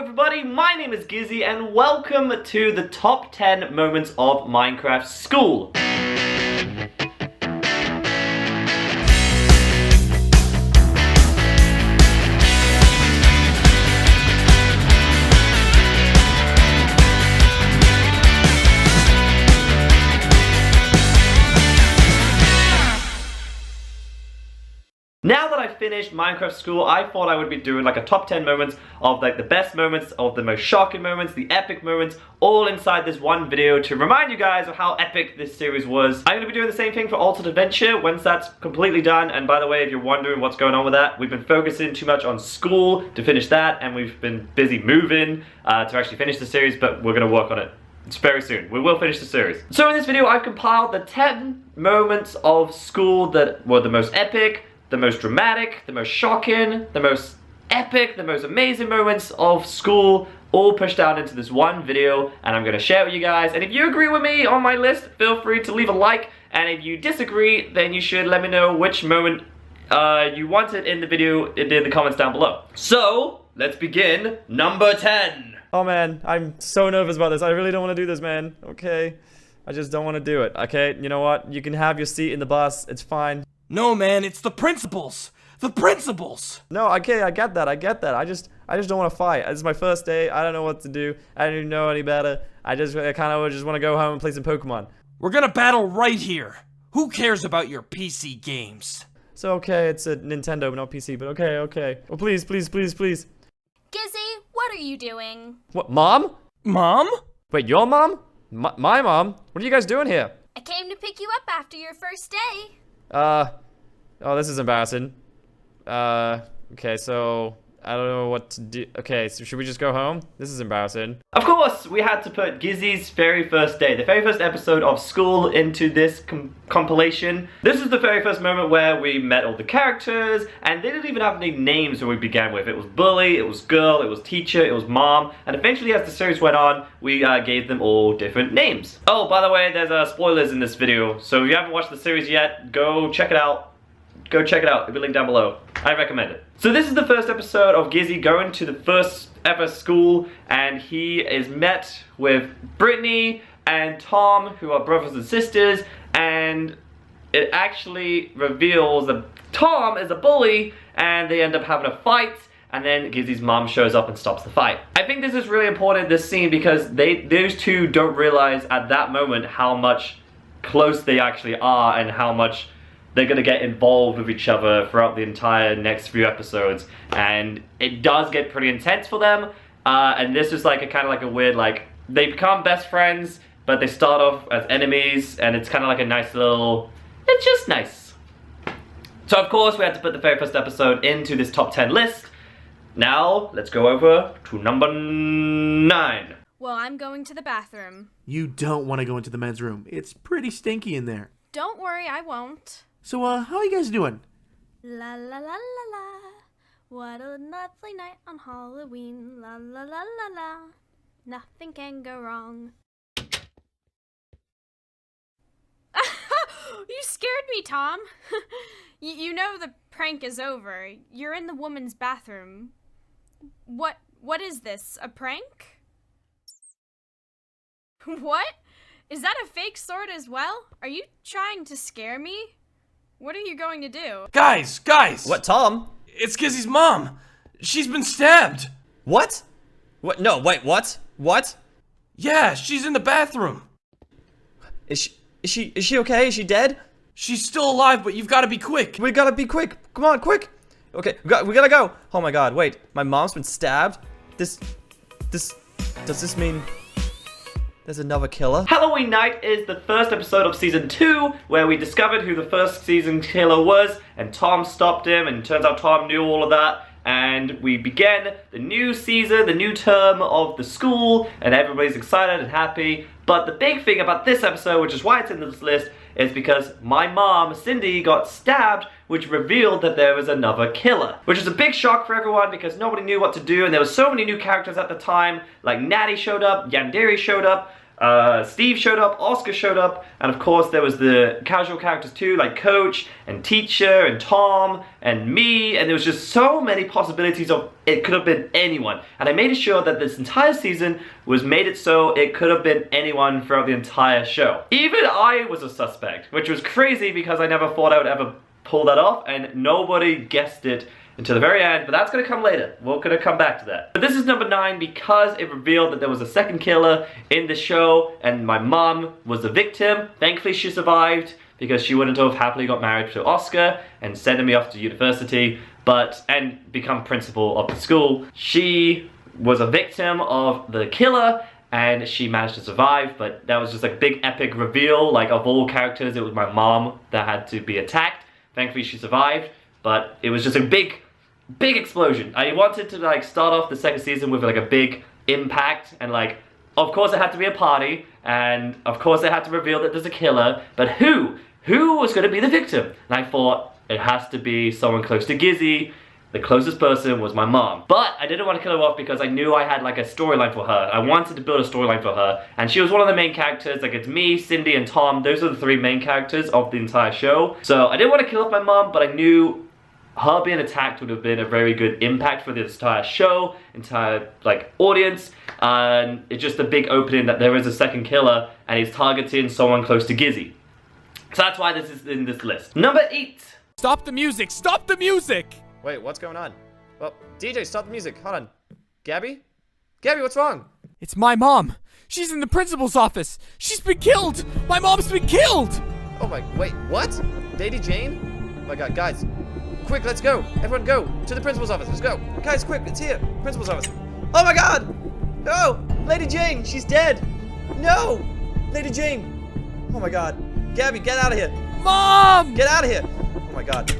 everybody, my name is Gizzy and welcome to the top 10 moments of Minecraft School. Now that I've finished Minecraft School, I thought I would be doing like a top 10 moments of like the best moments, of the most shocking moments, the epic moments, all inside this one video to remind you guys of how epic this series was. I'm going to be doing the same thing for Altered Adventure once that's completely done. And by the way, if you're wondering what's going on with that, we've been focusing too much on school to finish that, and we've been busy moving to actually finish the series, but we're going to work on it. It's very soon. We will finish the series. So in this video, I've compiled the 10 moments of school that were the most epic, the most dramatic, the most shocking, the most epic, the most amazing moments of school, all pushed down into this one video, and I'm going to share it with you guys. And if you agree with me on my list, feel free to leave a like, and if you disagree, then you should let me know which moment you wanted in the video in the comments down below. So, let's begin. Number 10. Oh man, I'm so nervous about this. I really don't want to do this, man. Okay, I just don't want to do it. Okay, you know what? You can have your seat in the bus. It's fine. No, man, it's the principals! The principals! No, okay, I get that, I get. I just don't want to fight. This is my first day, I don't know what to do. I don't even know any better. I kind of just want to go home and play some Pokemon. We're gonna battle right here. Who cares about your PC games? So, okay, it's a Nintendo, but not PC, but okay. Oh, please. Gizzy, what are you doing? What, Mom? Mom? Wait, your mom? My mom? What are you guys doing here? I came to pick you up after your first day. Oh, this is embarrassing. Okay, so, I don't know what to do. Okay, so should we just go home? This is embarrassing. Of course, we had to put Gizzy's very first day, the very first episode of school into this compilation. This is the very first moment where we met all the characters, and they didn't even have any names when we began with. It was bully, it was girl, it was teacher, it was mom, and eventually as the series went on, we gave them all different names. Oh, by the way, there's spoilers in this video, so if you haven't watched the series yet, go check it out. Go check it out, it'll be linked down below. I recommend it. So this is the first episode of Gizzy going to the first ever school, and he is met with Brittany and Tom, who are brothers and sisters, and it actually reveals that Tom is a bully, and they end up having a fight, and then Gizzy's mom shows up and stops the fight. I think this is really important, this scene, because those two don't realize at that moment how much close they actually are and how much they're gonna get involved with each other throughout the entire next few episodes, and it does get pretty intense for them. And this is like a kind of like a weird, like, they become best friends, but they start off as enemies, and it's kind of like a nice little, it's just nice. So of course we had to put the very first episode into this top 10 list. Now let's go over to number 9. Well, I'm going to the bathroom. You don't want to go into the men's room. It's pretty stinky in there. Don't worry, I won't. So, how are you guys doing? La la la la la. What a lovely night on Halloween. La la la la la. Nothing can go wrong. You scared me, Tom. You know the prank is over. You're in the woman's bathroom. What is this? A prank? What? Is that a fake sword as well? Are you trying to scare me? What are you going to do? Guys! What, Tom? It's Gizzy's mom! She's been stabbed! What? What? No, wait, what? What? Yeah, she's in the bathroom! Is she okay? Is she dead? She's still alive, but you've gotta be quick! We gotta be quick! Come on, quick! Okay, we gotta go! Oh my god, wait, my mom's been stabbed? Does this mean there's another killer? Halloween Night is the first episode of season 2 where we discovered who the first season killer was, and Tom stopped him, and turns out Tom knew all of that, and we began the new season, the new term of the school, and everybody's excited and happy. But the big thing about this episode, which is why it's in this list, is because my mom, Cindy, got stabbed, which revealed that there was another killer. Which is a big shock for everyone because nobody knew what to do, and there were so many new characters at the time, like Natty showed up, Yandere showed up, Steve showed up, Oscar showed up, and of course there was the casual characters too, like Coach, and Teacher, and Tom, and me, and there was just so many possibilities of it could have been anyone. And I made sure that this entire season was made it so it could have been anyone throughout the entire show. Even I was a suspect, which was crazy because I never thought I would ever pull that off, and nobody guessed it until the very end, but that's gonna come later. We're gonna come back to that. But this is number 9 because it revealed that there was a second killer in the show, and my mom was the victim. Thankfully she survived because she wouldn't have happily got married to Oscar and sending me off to university, and become principal of the school. She was a victim of the killer, and she managed to survive, but that was just like a big epic reveal. Like, of all characters, it was my mom that had to be attacked. Thankfully she survived, but it was just a big explosion. I wanted to like start off the second season with like a big impact, and like, of course it had to be a party, and of course they had to reveal that there's a killer, but who was going to be the victim? And I thought it has to be someone close to Gizzy. The closest person was my mom. But I didn't want to kill her off because I knew I had like a storyline for her. I wanted to build a storyline for her, and she was one of the main characters. Like, it's me, Cindy, and Tom. Those are the 3 main characters of the entire show. So I didn't want to kill off my mom, but I knew her being attacked would have been a very good impact for the entire show, entire like audience, and it's just a big opening that there is a second killer and he's targeting someone close to Gizzy. So that's why this is in this list. Number 8. Stop the music! Stop the music! Wait, what's going on? Well, DJ, stop the music. Hold on. Gabby? Gabby, what's wrong? It's my mom. She's in the principal's office. She's been killed. My mom's been killed. Oh my, wait, what? Lady Jane? Oh my god, guys. Quick, let's go. Everyone go to the principal's office. Let's go. Guys, quick, it's here. Principal's office. Oh my god! No! Lady Jane, she's dead! No! Lady Jane! Oh my god. Gabby, get out of here. Mom! Get out of here! Oh my god.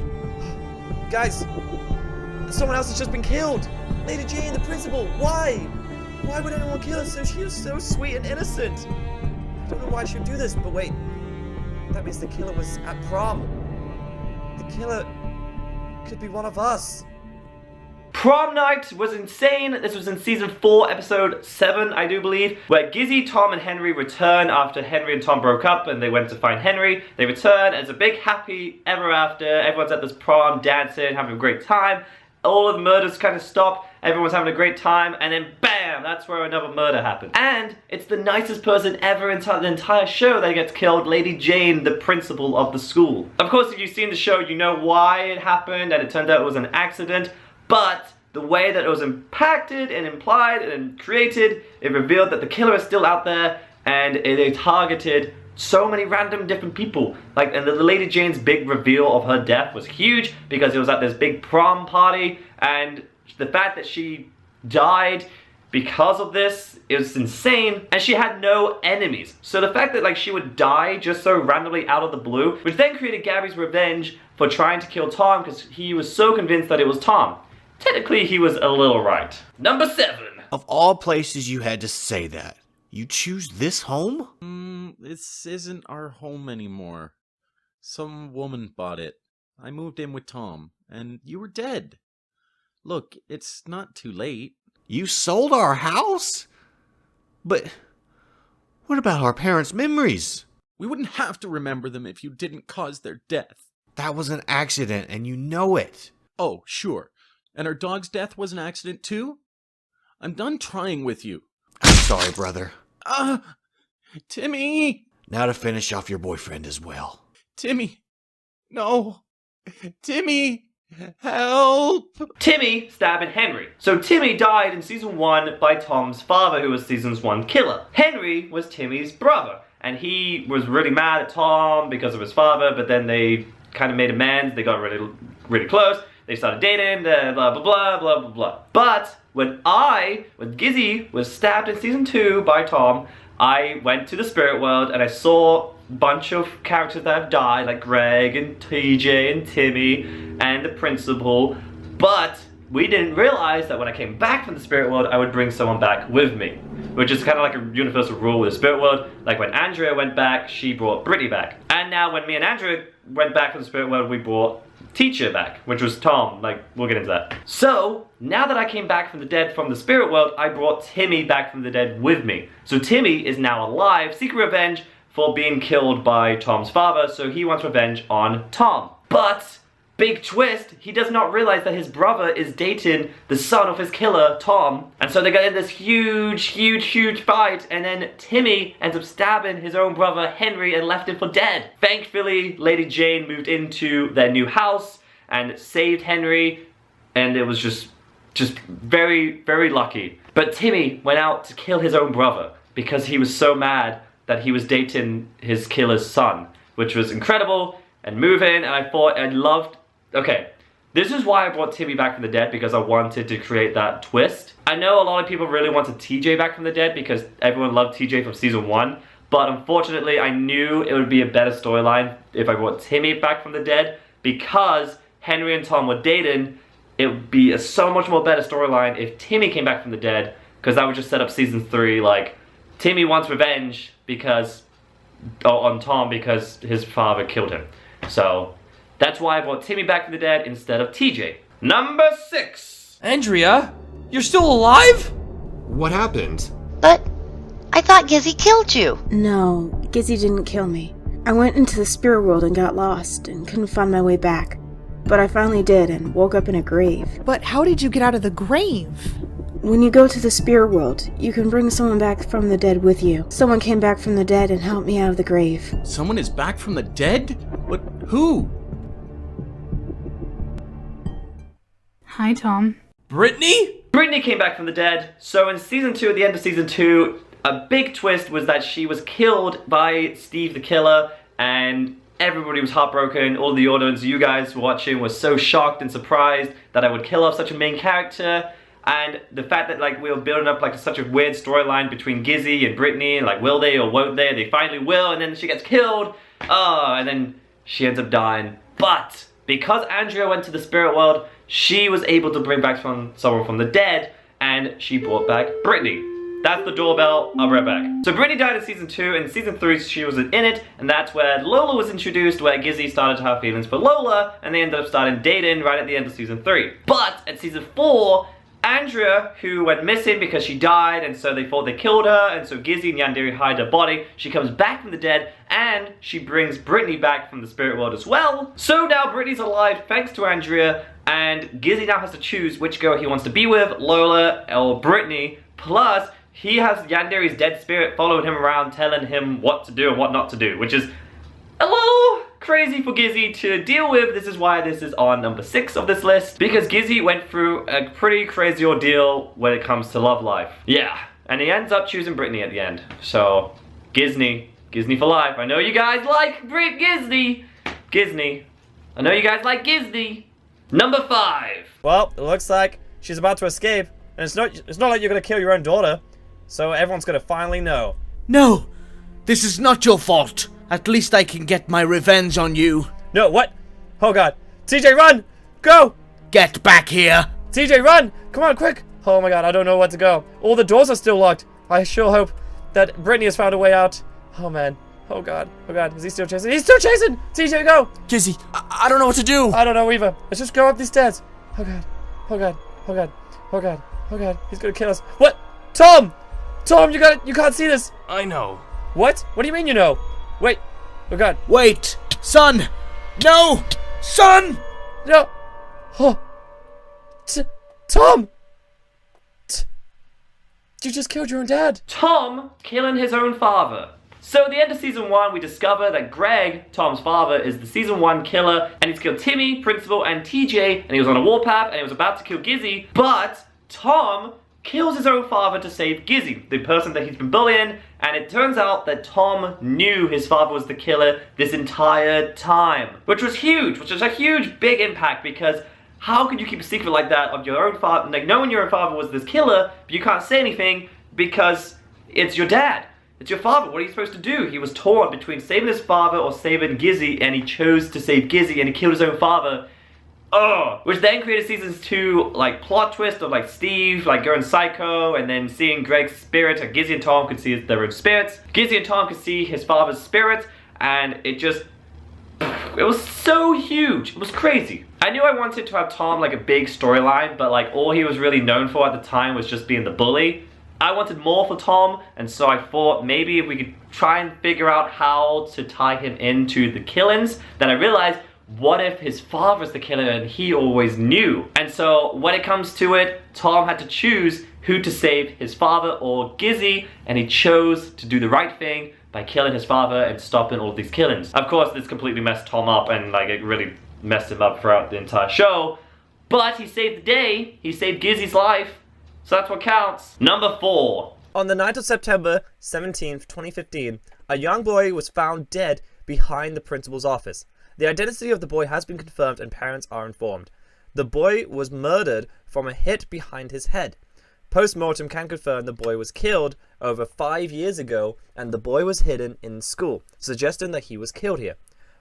Guys, someone else has just been killed. Lady Jane, the principal. Why? Why would anyone kill her? She was so sweet and innocent. I don't know why she would do this, but wait. That means the killer was at prom. The killer could be one of us. Prom night was insane. This was in season 4, episode 7, I do believe, where Gizzy, Tom, and Henry return after Henry and Tom broke up and they went to find Henry. They return as a big happy ever after. Everyone's at this prom dancing, having a great time. All of the murders kind of stop. Everyone's having a great time, and then BAM! That's where another murder happened. And it's the nicest person ever in the entire show that gets killed, Lady Jane, the principal of the school. Of course, if you've seen the show, you know why it happened, and it turned out it was an accident, but the way that it was impacted and implied and created, it revealed that the killer is still out there, and they targeted so many random different people. Like, and the Lady Jane's big reveal of her death was huge because it was at this big prom party, and the fact that she died because of this, it was insane, and she had no enemies. So the fact that like she would die just so randomly out of the blue, which then created Gabby's revenge for trying to kill Tom because he was so convinced that it was Tom. Technically, he was a little right. Number 7. Of all places you had to say that, you choose this home? This isn't our home anymore. Some woman bought it. I moved in with Tom, and you were dead. Look, it's not too late. You sold our house? But what about our parents' memories? We wouldn't have to remember them if you didn't cause their death. That was an accident, and you know it. Oh, sure. And our dog's death was an accident too? I'm done trying with you. I'm sorry, brother. Timmy! Now to finish off your boyfriend as well. Timmy! No! Timmy! Help! Timmy stabbing Henry. So Timmy died in season 1 by Tom's father, who was season's 1 killer. Henry was Timmy's brother, and he was really mad at Tom because of his father, but then they kind of made amends. They got really close. They started dating, blah, blah, blah, blah, blah, blah. But when Gizzy was stabbed in season 2 by Tom, I went to the spirit world and I saw a bunch of characters that have died, like Greg and TJ and Timmy and the principal. But we didn't realize that when I came back from the spirit world, I would bring someone back with me, which is kind of like a universal rule with the spirit world. Like when Andrea went back, she brought Brittany back. And now when me and Andrea went back from the spirit world, we brought teacher back, which was Tom. Like, we'll get into that. So, now that I came back from the dead from the spirit world, I brought Timmy back from the dead with me. So Timmy is now alive, seeking revenge for being killed by Tom's father, so he wants revenge on Tom. But, big twist, he does not realize that his brother is dating the son of his killer, Tom. And so they get in this huge fight, and then Timmy ends up stabbing his own brother, Henry, and left him for dead. Thankfully, Lady Jane moved into their new house and saved Henry, and it was just very lucky. But Timmy went out to kill his own brother because he was so mad that he was dating his killer's son, which was incredible and moving, and I thought I loved... Okay, this is why I brought Timmy back from the dead, because I wanted to create that twist. I know a lot of people really wanted TJ back from the dead because everyone loved TJ from season 1, but unfortunately I knew it would be a better storyline if I brought Timmy back from the dead, because Henry and Tom were dating. It would be a so much more better storyline if Timmy came back from the dead, because that would just set up season 3, like, Timmy wants revenge because... on Tom because his father killed him. So, that's why I brought Timmy back from the dead instead of TJ. Number 6! Andrea, you're still alive? What happened? But I thought Gizzy killed you. No, Gizzy didn't kill me. I went into the spirit world and got lost and couldn't find my way back. But I finally did and woke up in a grave. But how did you get out of the grave? When you go to the spirit world, you can bring someone back from the dead with you. Someone came back from the dead and helped me out of the grave. Someone is back from the dead? What? Who? Hi, Tom. Brittany? Brittany came back from the dead. So in season 2, at the end of season 2, a big twist was that she was killed by Steve the Killer, and everybody was heartbroken. All the audience, you guys watching, were so shocked and surprised that I would kill off such a main character. And the fact that, like, we were building up, like, such a weird storyline between Gizzy and Brittany, and, like, will they or won't they? They finally will, and then she gets killed. Oh, and then she ends up dying. But because Andrea went to the spirit world, she was able to bring back someone from the dead, and she brought back Brittany. That's the doorbell. I'll be right back. So Brittany died in season 2, and in season 3 she wasn't in it, and that's where Lola was introduced, where Gizzy started to have feelings for Lola, and they ended up starting dating right at the end of season 3. But at season 4, Andrea, who went missing because she died, and so they thought they killed her, and so Gizzy and Yandere hide her body. She comes back from the dead, and she brings Brittany back from the spirit world as well. So now Brittany's alive thanks to Andrea, and Gizzy now has to choose which girl he wants to be with, Lola or Brittany. Plus, he has Yandere's dead spirit following him around, telling him what to do and what not to do, which is a little crazy for Gizzy to deal with. This is why this is on number 6 of this list, because Gizzy went through a pretty crazy ordeal when it comes to love life. Yeah, and he ends up choosing Brittany at the end. So, Gizzy for life. I know you guys like Gizzy. I know you guys like Gizzy. Number 5. Well, it looks like she's about to escape, and it's not like you're gonna kill your own daughter, so everyone's gonna finally know. No, this is not your fault. At least I can get my revenge on you. No, what? Oh god. TJ, run! Go! Get back here! TJ, run! Come on, quick! Oh my god, I don't know where to go. All the doors are still locked. I sure hope that Brittany has found a way out. Oh man. Oh god. Oh god. Is he still chasing? He's still chasing! TJ, go! Gizzy, I don't know what to do. I don't know either. Let's just go up these stairs. Oh god. Oh god. Oh god. Oh god. Oh god. He's gonna kill us. What? Tom! Tom, you can't see this. I know. What? What do you mean you know? Wait. Oh god. Wait. Son! No! Son! No! Oh. Tom! You just killed your own dad. Tom killing his own father. So at the end of season 1, we discover that Greg, Tom's father, is the season 1 killer, and he's killed Timmy, Principal, and TJ, and he was on a warpath, and he was about to kill Gizzy, but Tom kills his own father to save Gizzy, the person that he's been bullying, and it turns out that Tom knew his father was the killer this entire time, which was huge, which was a huge, big impact, because how could you keep a secret like that of your own father, like knowing your own father was this killer, but you can't say anything because it's your dad. It's your father. What are you supposed to do? He was torn between saving his father or saving Gizzy, and he chose to save Gizzy, and he killed his own father. Oh, which then created seasons 2, like, plot twist of, like, Steve, like, going psycho, and then seeing Greg's spirit, and Gizzy and Tom could see their own spirits. Gizzy and Tom could see his father's spirit, and it just It was so huge. It was crazy. I knew I wanted to have Tom like a big storyline, but like all he was really known for at the time was just being the bully. I wanted more for Tom, and so I thought maybe if we could try and figure out how to tie him into the killings. Then I realized, what if his father's the killer and he always knew? And so when it comes to it, Tom had to choose who to save, his father or Gizzy, and he chose to do the right thing by killing his father and stopping all of these killings. Of course, this completely messed Tom up, and like it really messed him up throughout the entire show, but he saved the day. He saved Gizzy's life, so that's what counts. Number 4. On the night of September 17th, 2015, a young boy was found dead behind the principal's office. The identity of the boy has been confirmed and parents are informed. The boy was murdered from a hit behind his head. Post-mortem can confirm the boy was killed over 5 years ago and the boy was hidden in school, suggesting that he was killed here.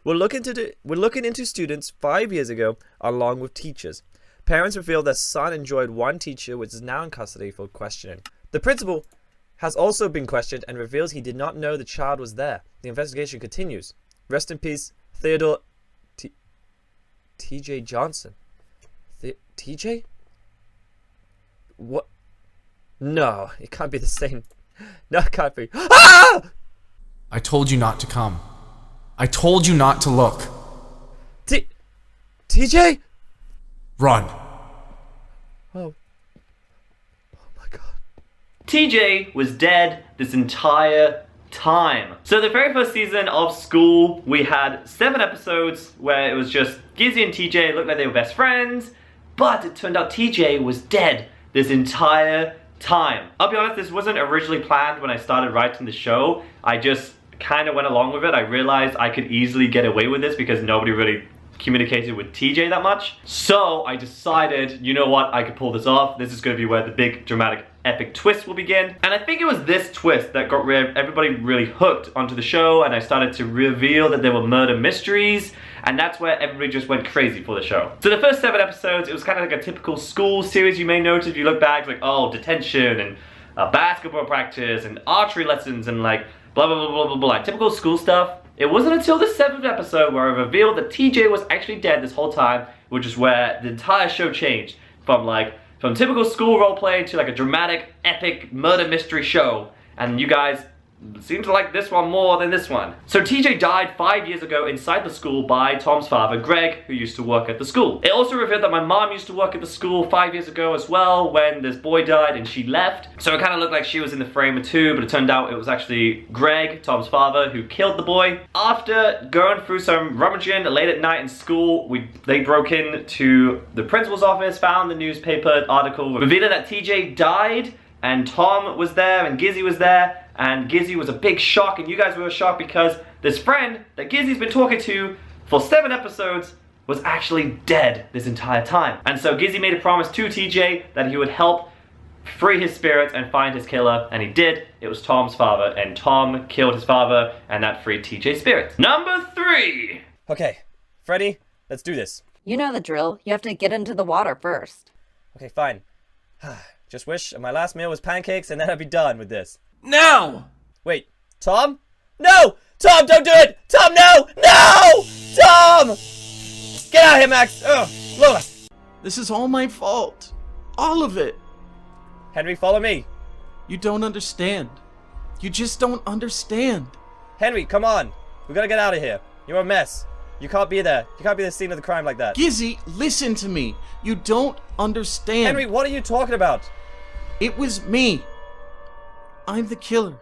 We're looking into students 5 years ago along with teachers. Parents reveal their son enjoyed one teacher which is now in custody for questioning. The principal has also been questioned and reveals he did not know the child was there. The investigation continues. Rest in peace, Theodore TJ Johnson. TJ? What? No, it can't be the same. No, it can't be. Ah! I told you not to come. I told you not to look. TJ? Run. Oh my god. TJ was dead this entire time. So the very first season of School, we had 7 episodes where it was just Gizzy and TJ looked like they were best friends, but it turned out TJ was dead this entire time. I'll be honest, this wasn't originally planned when I started writing the show. I just kind of went along with it. I realized I could easily get away with this because nobody really communicated with TJ that much. So I decided, you know what, I could pull this off. This is going to be where the big dramatic epic twist will begin. And I think it was this twist that got everybody really hooked onto the show, and I started to reveal that there were murder mysteries, and that's where everybody just went crazy for the show. So the first 7 episodes, it was kind of like a typical school series. You may notice if you look back, like, oh, detention and basketball practice and archery lessons and like blah blah blah blah blah blah, typical school stuff. It wasn't until the 7th episode where I revealed that TJ was actually dead this whole time, which is where the entire show changed from typical school roleplay to like a dramatic, epic murder mystery show. And you guys seem to like this one more than this one. So TJ died 5 years ago inside the school by Tom's father, Greg, who used to work at the school. It also revealed that my mom used to work at the school 5 years ago as well when this boy died and she left. So it kind of looked like she was in the frame too, but it turned out it was actually Greg, Tom's father, who killed the boy. After going through some rummaging late at night in school, they broke into the principal's office, found the newspaper article revealing that TJ died, and Tom was there and Gizzy was there. And Gizzy was a big shock, and you guys were shocked because this friend that Gizzy's been talking to for 7 episodes was actually dead this entire time. And so Gizzy made a promise to TJ that he would help free his spirits and find his killer, and he did. It was Tom's father, and Tom killed his father, and that freed TJ's spirits. Number 3! Okay, Freddy, let's do this. You know the drill. You have to get into the water first. Okay, fine. Just wish my last meal was pancakes, and then I'd be done with this. Now! Wait, Tom? No! Tom, don't do it! Tom, no! No! Tom! Get out of here, Max! Ugh, Lola! This is all my fault. All of it. Henry, follow me. You don't understand. You just don't understand. Henry, come on. We gotta get out of here. You're a mess. You can't be there. You can't be the scene of the crime like that. Gizzy, listen to me. You don't understand. Henry, what are you talking about? It was me. I'm the killer.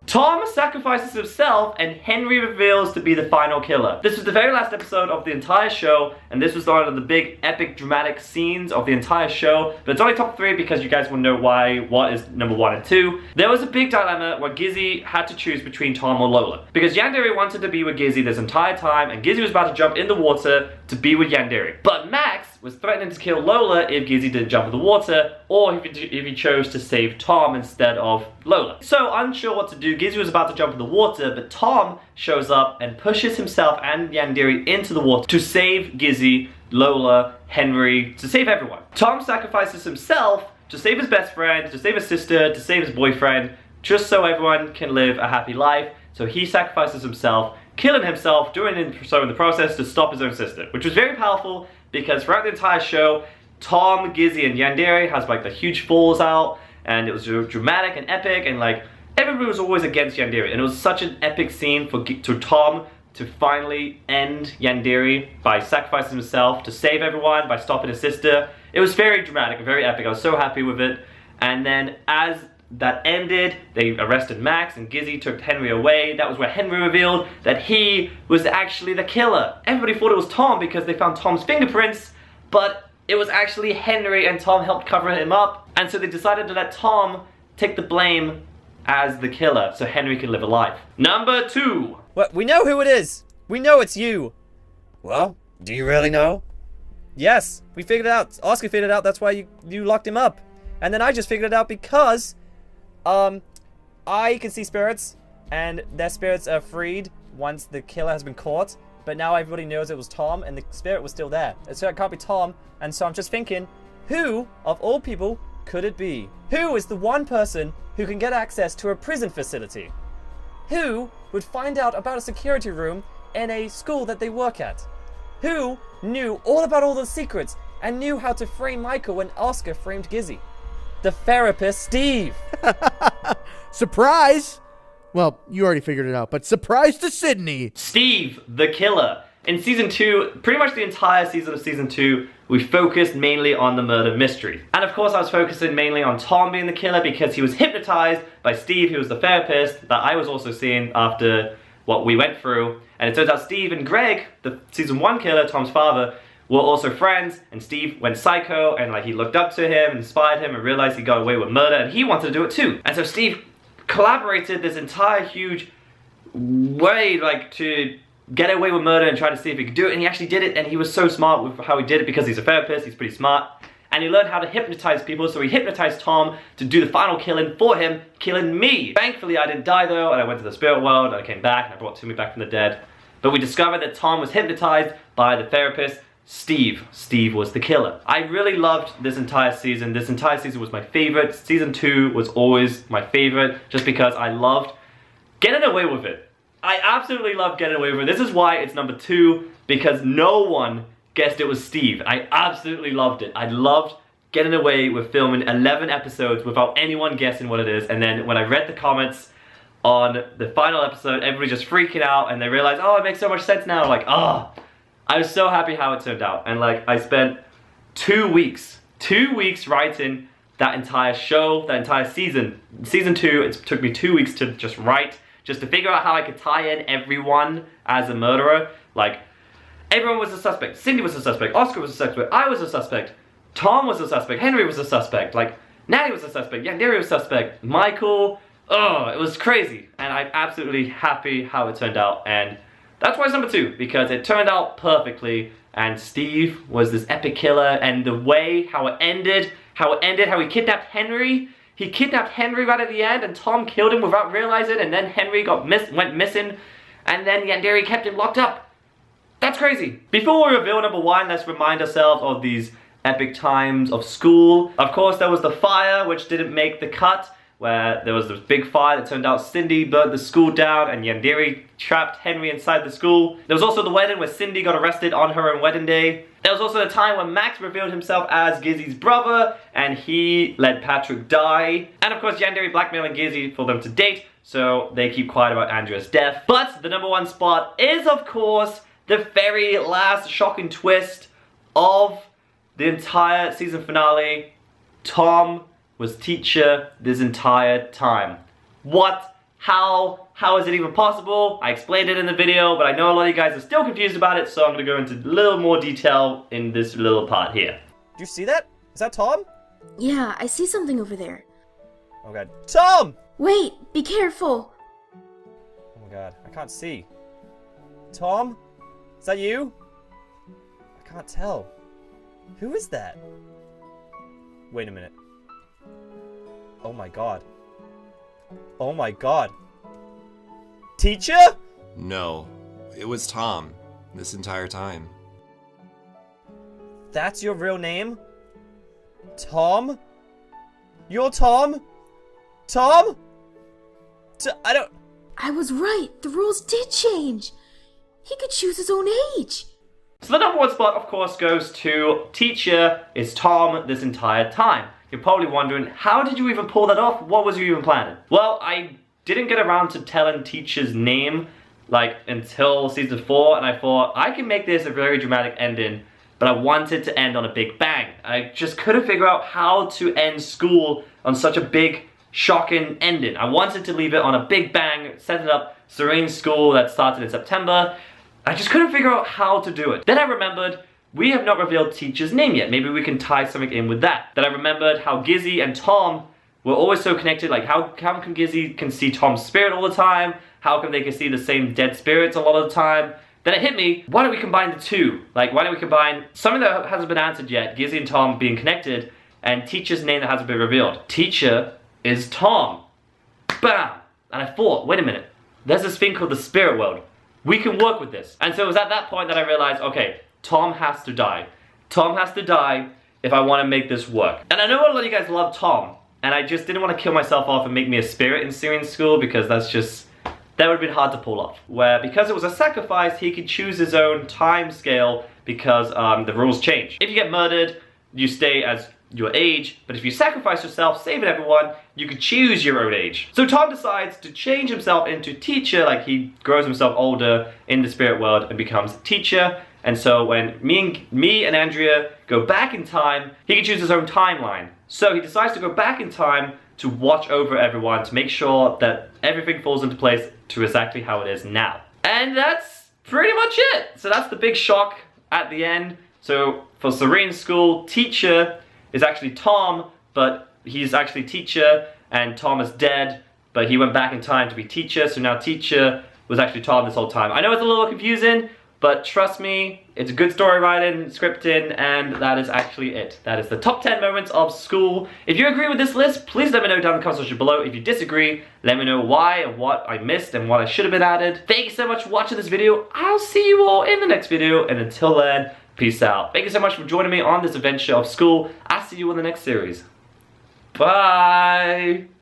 Tom sacrifices himself and Henry reveals to be the final killer. This was the very last episode of the entire show, and this was one of the big epic dramatic scenes of the entire show, but it's only top 3 because you guys will know why what is number 1 and 2. There was a big dilemma where Gizzy had to choose between Tom or Lola, because Yandere wanted to be with Gizzy this entire time, and Gizzy was about to jump in the water to be with Yandere. But Max was threatening to kill Lola if Gizzy didn't jump in the water, or if he chose to save Tom instead of Lola. So unsure what to do, Gizzy was about to jump in the water, but Tom shows up and pushes himself and Yandere into the water to save Gizzy, Lola, Henry, to save everyone. Tom sacrifices himself to save his best friend, to save his sister, to save his boyfriend, just so everyone can live a happy life. So he sacrifices himself, killing himself, doing so in the process to stop his own sister, which was very powerful because throughout the entire show, Tom, Gizzy, and Yandere has like the huge falls out, and it was dramatic and epic, and like everybody was always against Yandere, and it was such an epic scene for Tom to finally end Yandere by sacrificing himself to save everyone, by stopping his sister. It was very dramatic and very epic. I was so happy with it. And then as that ended, they arrested Max and Gizzy took Henry away. That was where Henry revealed that he was actually the killer. Everybody thought it was Tom because they found Tom's fingerprints, but it was actually Henry, and Tom helped cover him up. And so they decided to let Tom take the blame as the killer so Henry could live a life. Number 2. What? We know who it is. We know it's you. Well, do you really know? Yes, we figured it out. Oscar figured it out. That's why you locked him up. And then I just figured it out because I can see spirits, and their spirits are freed once the killer has been caught. But now everybody knows it was Tom, and the spirit was still there. And so it can't be Tom. And so I'm just thinking, who of all people could it be? Who is the one person who can get access to a prison facility? Who would find out about a security room in a school that they work at? Who knew all about all the secrets and knew how to frame Michael when Oscar framed Gizzy? The therapist, Steve! Surprise! Well, you already figured it out, but surprise to Sydney! Steve, the killer. In season 2, pretty much the entire season of season 2, we focused mainly on the murder mystery. And of course I was focusing mainly on Tom being the killer because he was hypnotized by Steve, who was the therapist that I was also seeing after what we went through. And it turns out Steve and Greg, the season 1 killer, Tom's father, were also friends, and Steve went psycho, and like he looked up to him, inspired him, and realized he got away with murder, and he wanted to do it too. And so Steve collaborated this entire huge way like to get away with murder and try to see if he could do it, and he actually did it, and he was so smart with how he did it because he's a therapist, he's pretty smart. And he learned how to hypnotize people, so he hypnotized Tom to do the final killing for him, killing me. Thankfully, I didn't die though, and I went to the spirit world, and I came back, and I brought Timmy back from the dead. But we discovered that Tom was hypnotized by the therapist, Steve. Steve was the killer. I really loved this entire season. This entire season was my favorite. Season 2 was always my favorite, just because I loved getting away with it. I absolutely loved getting away with it. This is why it's number 2, because no one guessed it was Steve. I absolutely loved it. I loved getting away with filming 11 episodes without anyone guessing what it is, and then when I read the comments on the final episode, everybody just freaking out, and they realized, oh, it makes so much sense now. Like, oh, I was so happy how it turned out. And like, I spent 2 weeks writing that entire show, that entire season. Season 2, it took me 2 weeks to just write, just to figure out how I could tie in everyone as a murderer. Like, everyone was a suspect. Cindy was a suspect. Oscar was a suspect. I was a suspect. Tom was a suspect. Henry was a suspect. Like, Natty was a suspect. Yandere was a suspect. Michael. Oh, it was crazy. And I'm absolutely happy how it turned out. And that's why it's number 2, because it turned out perfectly. And Steve was this epic killer. And the way how it ended, how he kidnapped Henry. He kidnapped Henry right at the end, and Tom killed him without realizing, and then Henry went missing, and then Yandere kept him locked up. That's crazy. Before we reveal number 1, let's remind ourselves of these epic times of school. Of course, there was the fire, which didn't make the cut, where there was this big fire that turned out Cindy burnt the school down and Yandere trapped Henry inside the school. There was also the wedding where Cindy got arrested on her own wedding day. There was also the time when Max revealed himself as Gizzy's brother and he let Patrick die. And of course Yandere blackmailing Gizzy for them to date, so they keep quiet about Andrea's death. But the number 1 spot is of course the very last shocking twist of the entire season finale. Tom was teacher this entire time. What? How? How is it even possible? I explained it in the video, but I know a lot of you guys are still confused about it, so I'm gonna go into a little more detail in this little part here. Do you see that? Is that Tom? Yeah, I see something over there. Oh god. Tom! Wait, be careful. Oh my god, I can't see. Tom? Is that you? I can't tell. Who is that? Wait a minute. Oh my god. Oh my god. Teacher? No, it was Tom this entire time. That's your real name? Tom? You're Tom? Tom? I don't... I was right. The rules did change. He could choose his own age. So the number one spot, of course, goes to teacher is Tom this entire time. You're probably wondering, how did you even pull that off? What was you even planning? Well, I didn't get around to telling teacher's name like until season 4, and I thought I can make this a very dramatic ending, but I wanted to end on a big bang. I just couldn't figure out how to end school on such a big, shocking ending. I wanted to leave it on a big bang, set it up, serene school that started in September. I just couldn't figure out how to do it. Then I remembered, we have not revealed teacher's name yet. Maybe we can tie something in with that. Then I remembered how Gizzy and Tom were always so connected. Like, how come Gizzy can see Tom's spirit all the time? How come they can see the same dead spirits a lot of the time? Then it hit me, why don't we combine the two? Like, why don't we combine something that hasn't been answered yet, Gizzy and Tom being connected, and teacher's name that hasn't been revealed. Teacher is Tom. Bam! And I thought, wait a minute, there's this thing called the spirit world. We can work with this. And so it was at that point that I realized, okay, Tom has to die. Tom has to die if I want to make this work. And I know a lot of you guys love Tom, and I just didn't want to kill myself off and make me a spirit in Syrian school, because that's just, that would have been hard to pull off. Where, because it was a sacrifice, he could choose his own time scale because the rules change. If you get murdered, you stay as your age, but if you sacrifice yourself, saving everyone, you could choose your own age. So Tom decides to change himself into teacher, like he grows himself older in the spirit world and becomes teacher. And so when me and Andrea go back in time, he can choose his own timeline. So he decides to go back in time to watch over everyone, to make sure that everything falls into place to exactly how it is now. And that's pretty much it. So that's the big shock at the end. So for Serene School, teacher is actually Tom, but he's actually teacher, and Tom is dead, but he went back in time to be teacher, so now teacher was actually Tom this whole time. I know it's a little confusing, but trust me, it's good story writing, scripting, and that is actually it. That is the top 10 moments of school. If you agree with this list, please let me know down in the comment section below. If you disagree, let me know why and what I missed and what I should have been added. Thank you so much for watching this video. I'll see you all in the next video, and until then, peace out. Thank you so much for joining me on this adventure of school. I'll see you in the next series. Bye!